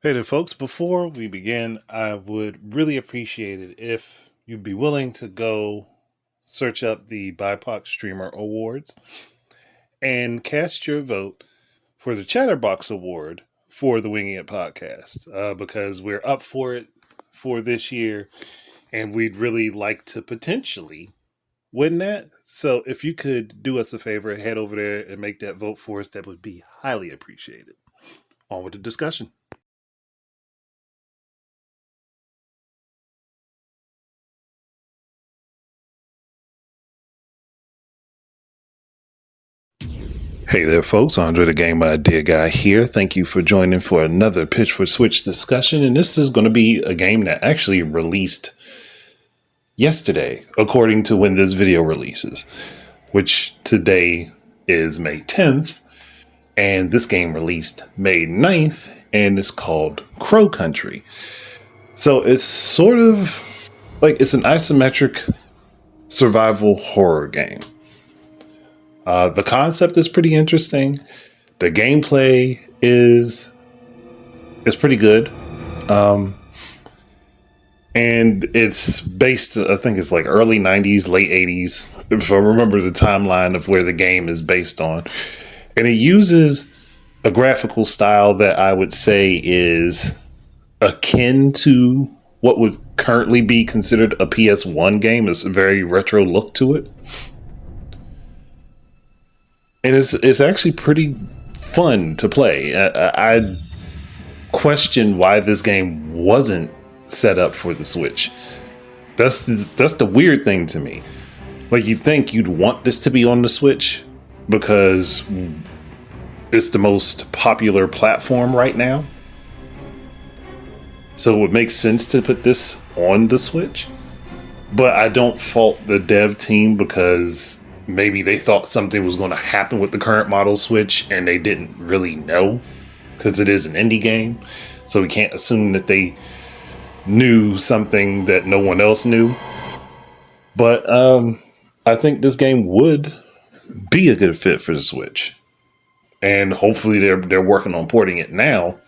Hey there, folks. Before we begin, I would really appreciate it if you'd be willing to go search up the BIPOC Streamer Awards and cast your vote for the Chatterbox Award for the Winging It podcast, because we're up for it for this year, and we'd really like to potentially win that. So if you could do us a favor, head over there and make that vote for us, that would be highly appreciated. On with the discussion. Hey there, folks. Andre the Game Idea Guy here. Thank you for joining for another Pitch for Switch discussion. And this is going to be a game that actually released yesterday, according to when this video releases, which today is May 10th. And this game released May 9th, and it's called Crow Country. So it's sort of like it's an isometric survival horror game. The concept is pretty interesting. The gameplay is pretty good. And it's based, I think it's like early 90s, late 80s, if I remember the timeline of where the game is based on. And it uses a graphical style that I would say is akin to what would currently be considered a PS1 game. It's a very retro look to it. And it's actually pretty fun to play. I question why this game wasn't set up for the Switch. That's the weird thing to me. Like, you'd think you'd want this to be on the Switch because it's the most popular platform right now. So it would make sense to put this on the Switch. But I don't fault the dev team because maybe they thought something was going to happen with the current model Switch and they didn't really know because it is an indie game. So we can't assume that they knew something that no one else knew. But I think this game would be a good fit for the Switch. And hopefully they're working on porting it now.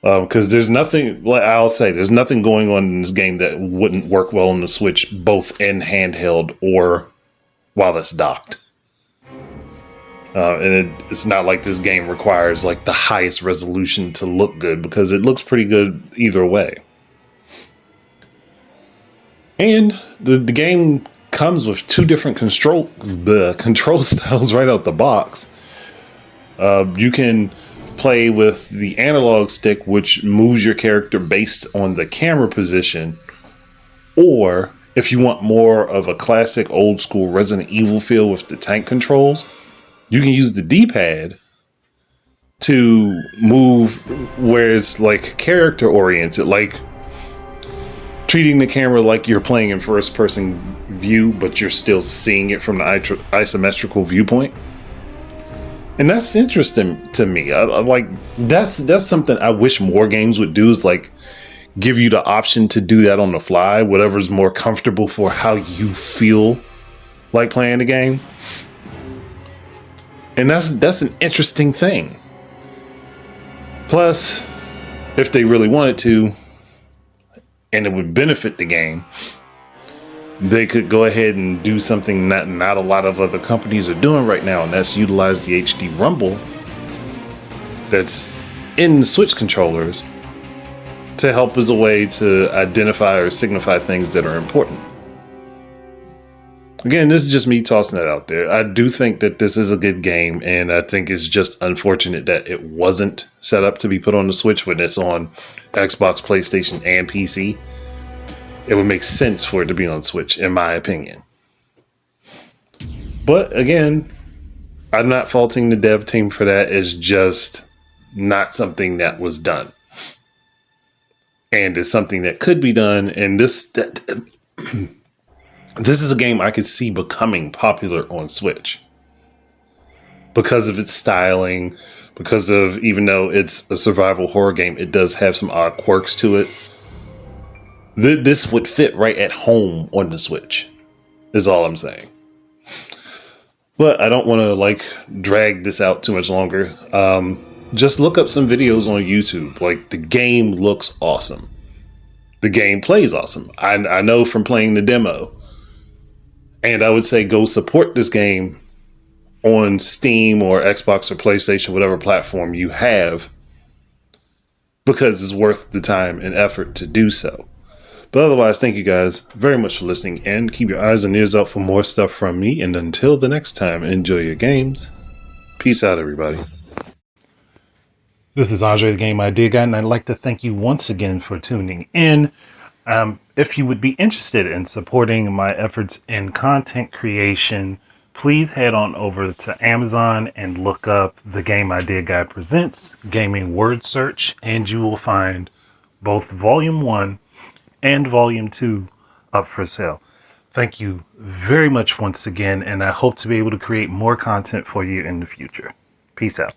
Because there's nothing, like I'll say, there's nothing going on in this game that wouldn't work well on the Switch, both in handheld or while it's docked. And it's not like this game requires like the highest resolution to look good, because it looks pretty good either way. And the game comes with two different control styles right out the box. You can play with the analog stick, which moves your character based on the camera position, or if you want more of a classic old school Resident Evil feel with the tank controls, you can use the D-pad to move where it's like character oriented, like treating the camera like you're playing in first person view, but you're still seeing it from the isometrical viewpoint. And that's interesting to me. I like that's something I wish more games would do, is like give you the option to do that on the fly, whatever's more comfortable for how you feel like playing the game. And that's an interesting thing. Plus, if they really wanted to, and it would benefit the game, they could go ahead and do something that not a lot of other companies are doing right now, and that's utilize the HD rumble that's in the Switch controllers to help as a way to identify or signify things that are important. Again, this is just me tossing it out there. I do think that this is a good game, and I think it's just unfortunate that it wasn't set up to be put on the Switch when it's on Xbox, PlayStation, and PC. It would make sense for it to be on Switch, in my opinion. But again, I'm not faulting the dev team for that. It's just not something that was done. And it's something that could be done. And this is a game I could see becoming popular on Switch because of its styling, because of, even though it's a survival horror game, it does have some odd quirks to it. This would fit right at home on the Switch, is all I'm saying. But I don't want to like drag this out too much longer. just look up some videos on YouTube. Like, the game looks awesome. The game plays awesome. I know from playing the demo. And I would say go support this game on Steam or Xbox or PlayStation, whatever platform you have, because it's worth the time and effort to do so. But otherwise, thank you guys very much for listening, and keep your eyes and ears out for more stuff from me. And until the next time, enjoy your games. Peace out, everybody. This is Andre, the Game Idea Guy, and I'd like to thank you once again for tuning in. If you would be interested in supporting my efforts in content creation, please head on over to Amazon and look up The Game Idea Guy Presents Gaming Word Search, and you will find both Volume 1 and Volume 2 up for sale. Thank you very much once again, and I hope to be able to create more content for you in the future. Peace out.